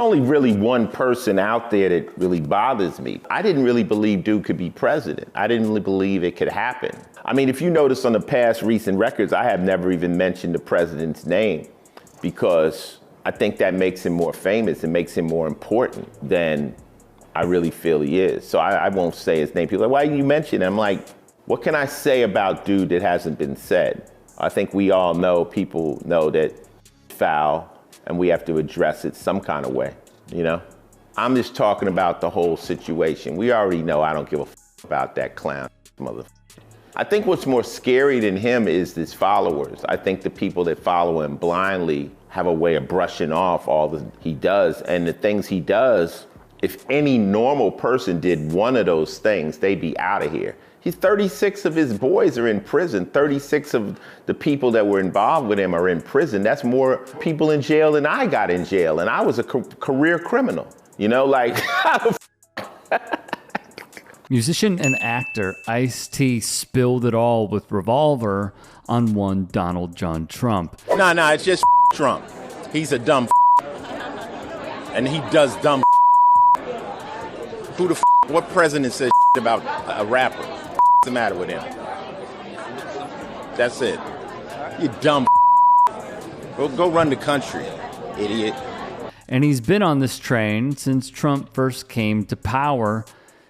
only really one person out there that really bothers me. I didn't really believe dude could be president. I didn't really believe it could happen. I mean, if you notice on the past recent records, I have never even mentioned the president's name because I think that makes him more famous and makes him more important than I really feel he is. So I won't say his name. People are like, why didn't you mention it? I'm like, what can I say about dude that hasn't been said? I think we all know, people know that foul and we have to address it some kind of way, you know? I'm just talking about the whole situation. We already know I don't give a about that clown motherfucker. I think what's more scary than him is his followers. I think the people that follow him blindly have a way of brushing off all that he does. And the things he does, if any normal person did one of those things, they'd be out of here. 36 of his boys are in prison. 36 of the people that were involved with him are in prison. That's more people in jail than I got in jail. And I was a career criminal, you know, like. Musician and actor Ice-T spilled it all with Revolver on one Donald John Trump. No, it's just Trump. He's a dumb and he does dumb. Who the what president says about a rapper? What's the matter with him? That's it. You dumb. Go run the country, idiot. And he's been on this train since Trump first came to power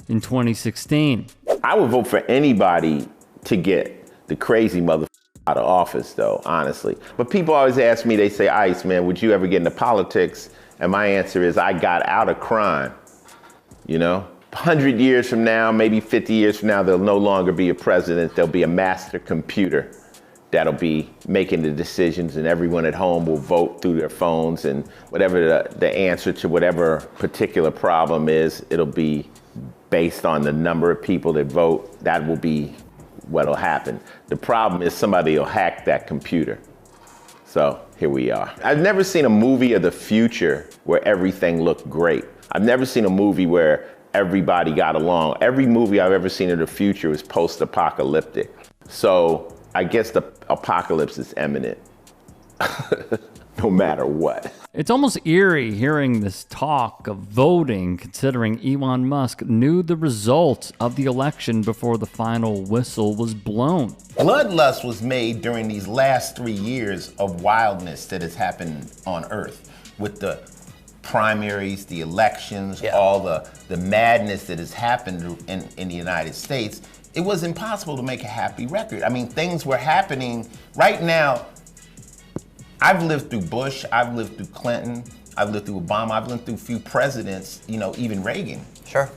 in 2016. I would vote for anybody to get the crazy motherfucker out of office, though, honestly. But people always ask me, they say, Ice, man, would you ever get into politics? And my answer is, I got out of crime, you know? 100 years from now, maybe 50 years from now, there'll no longer be a president. There'll be a master computer that'll be making the decisions, and everyone at home will vote through their phones, and whatever the answer to whatever particular problem is, it'll be based on the number of people that vote. That will be what'll happen. The problem is somebody will hack that computer. So here we are. I've never seen a movie of the future where everything looked great. I've never seen a movie where everybody got along. Every movie I've ever seen of the future is post-apocalyptic. So I guess the apocalypse is imminent, no matter what. It's almost eerie hearing this talk of voting, considering Elon Musk knew the results of the election before the final whistle was blown. Bloodlust was made during these last 3 years of wildness that has happened on Earth with the primaries, the elections, all the madness that has happened in the United States. It was impossible to make a happy record. I mean, things were happening right now. I've lived through Bush, I've lived through Clinton, I've lived through Obama, I've lived through a few presidents, you know, even Reagan. Sure.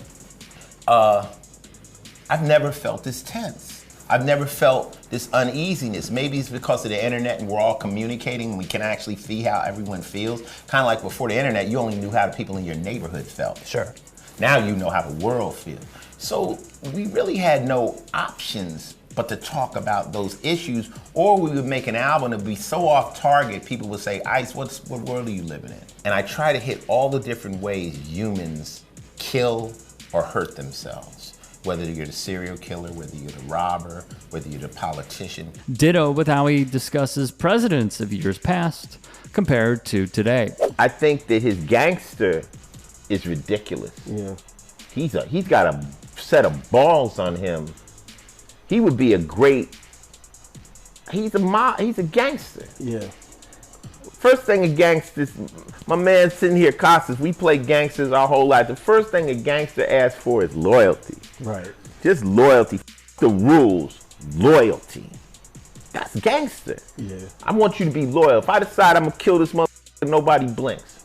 I've never felt this tense. I've never felt this uneasiness. Maybe it's because of the internet and we're all communicating and we can actually see how everyone feels. Kind of like before the internet, you only knew how the people in your neighborhood felt. Sure. Now you know how the world feels. So we really had no options but to talk about those issues, or we would make an album that would be so off target, people would say, Ice, what world are you living in? And I try to hit all the different ways humans kill or hurt themselves, whether you're the serial killer, whether you're the robber, whether you're the politician. Ditto with how he discusses presidents of years past compared to today. I think that his gangster is ridiculous. Yeah. He's got a set of balls on him. He would be a great, he's a gangster. Yeah. First thing a gangster, my man sitting here, Costas, we play gangsters our whole life. The first thing a gangster asks for is loyalty. Right. Just loyalty. The rules, loyalty. That's gangster. Yeah. I want you to be loyal. If I decide I'm gonna kill this motherfucker, nobody blinks.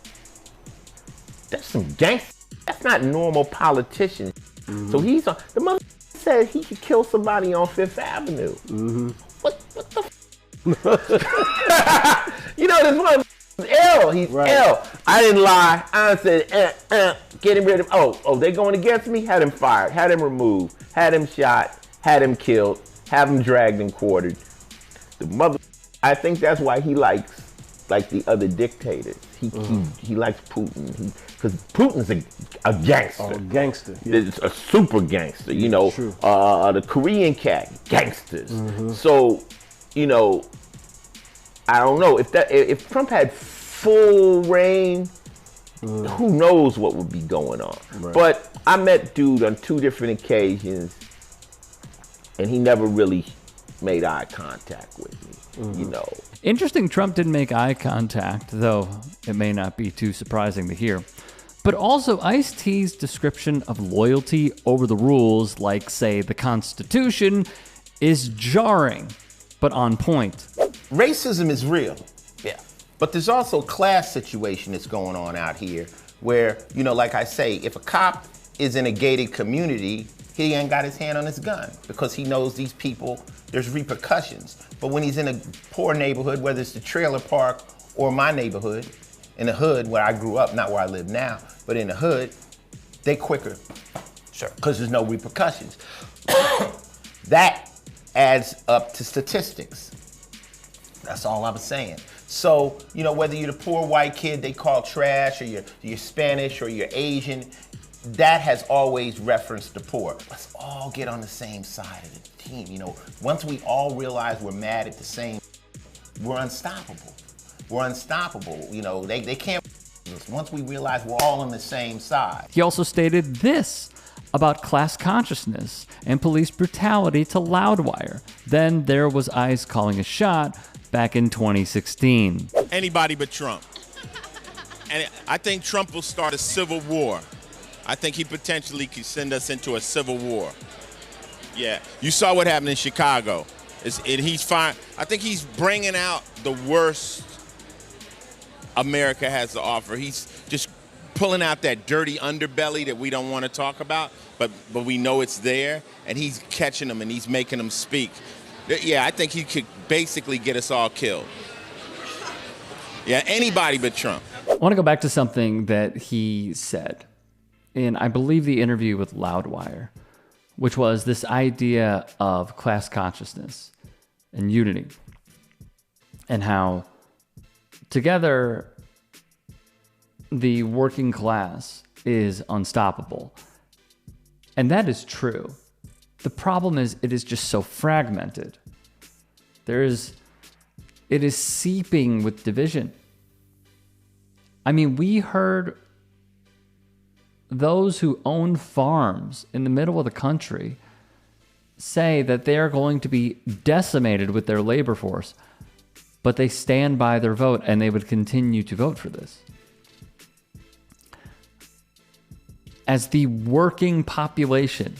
That's some gangster. That's not normal politician. Mm-hmm. So he's on, the motherfucker said he could kill somebody on Fifth Avenue. Mm-hmm. What the You know, this one is ill. He's ill. I didn't lie. I said, getting rid of, they're going against me? Had him fired, had him removed, had him shot, had him killed, have him dragged and quartered. I think that's why he likes, like the other dictators. He likes Putin. Because Putin's a gangster. Oh, gangster. Yeah. It's a super gangster, you know. True. The Korean cat, gangsters. Mm-hmm. So, you know, I don't know if Trump had full reign, who knows what would be going on. Right. But I met dude on 2 different occasions, and he never really made eye contact with me, you know. Interesting Trump didn't make eye contact, though it may not be too surprising to hear. But also, Ice-T's description of loyalty over the rules, like, say, the Constitution, is jarring, but on point. Racism is real. Yeah. But there's also a class situation that's going on out here where, you know, like I say, if a cop is in a gated community, he ain't got his hand on his gun because he knows these people, there's repercussions. But when he's in a poor neighborhood, whether it's the trailer park or my neighborhood, in the hood where I grew up, not where I live now, but in the hood, they quicker. Sure. Because there's no repercussions. That adds up to statistics. That's all I was saying. So, you know, whether you're the poor white kid they call trash, or you're Spanish, or you're Asian, that has always referenced the poor. Let's all get on the same side of the team. You know, once we all realize we're mad at the same, we're unstoppable. We're unstoppable. You know, they can't. Once we realize we're all on the same side. He also stated this about class consciousness and police brutality to Loudwire. Then there was ICE calling a shot back in 2016. Anybody but Trump. And I think Trump will start a civil war. I think he potentially could send us into a civil war. Yeah, you saw what happened in Chicago. He's fine. I think he's bringing out the worst America has to offer. He's just pulling out that dirty underbelly that we don't want to talk about, but we know it's there, and he's catching them and he's making them speak. Yeah, I think he could basically get us all killed. Yeah, anybody but Trump. I want to go back to something that he said in, I believe, the interview with Loudwire, which was this idea of class consciousness and unity, and how together the working class is unstoppable. And that is true. The problem is it is just so fragmented. It is seeping with division. I mean, we heard those who own farms in the middle of the country say that they are going to be decimated with their labor force, but they stand by their vote and they would continue to vote for this. As the working population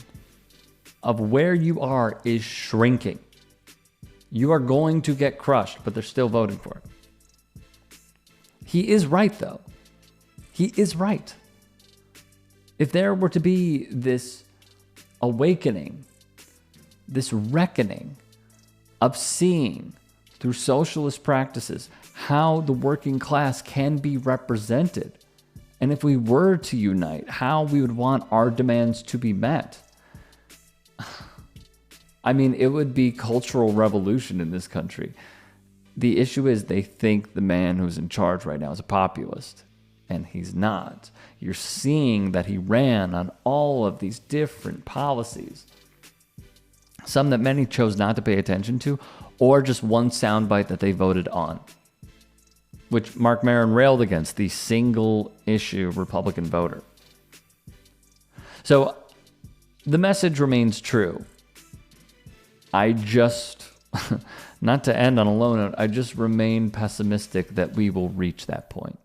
of where you are is shrinking, you are going to get crushed, but they're still voting for it. He is right, though. He is right. If there were to be this awakening, this reckoning of seeing through socialist practices how the working class can be represented, and if we were to unite, how we would want our demands to be met, I mean, it would be cultural revolution in this country. The issue is they think the man who's in charge right now is a populist, and he's not. You're seeing that he ran on all of these different policies, some that many chose not to pay attention to, or just one soundbite that they voted on, which Mark Maron railed against, the single issue Republican voter. So the message remains true. I just, not to end on a low note, I just remain pessimistic that we will reach that point.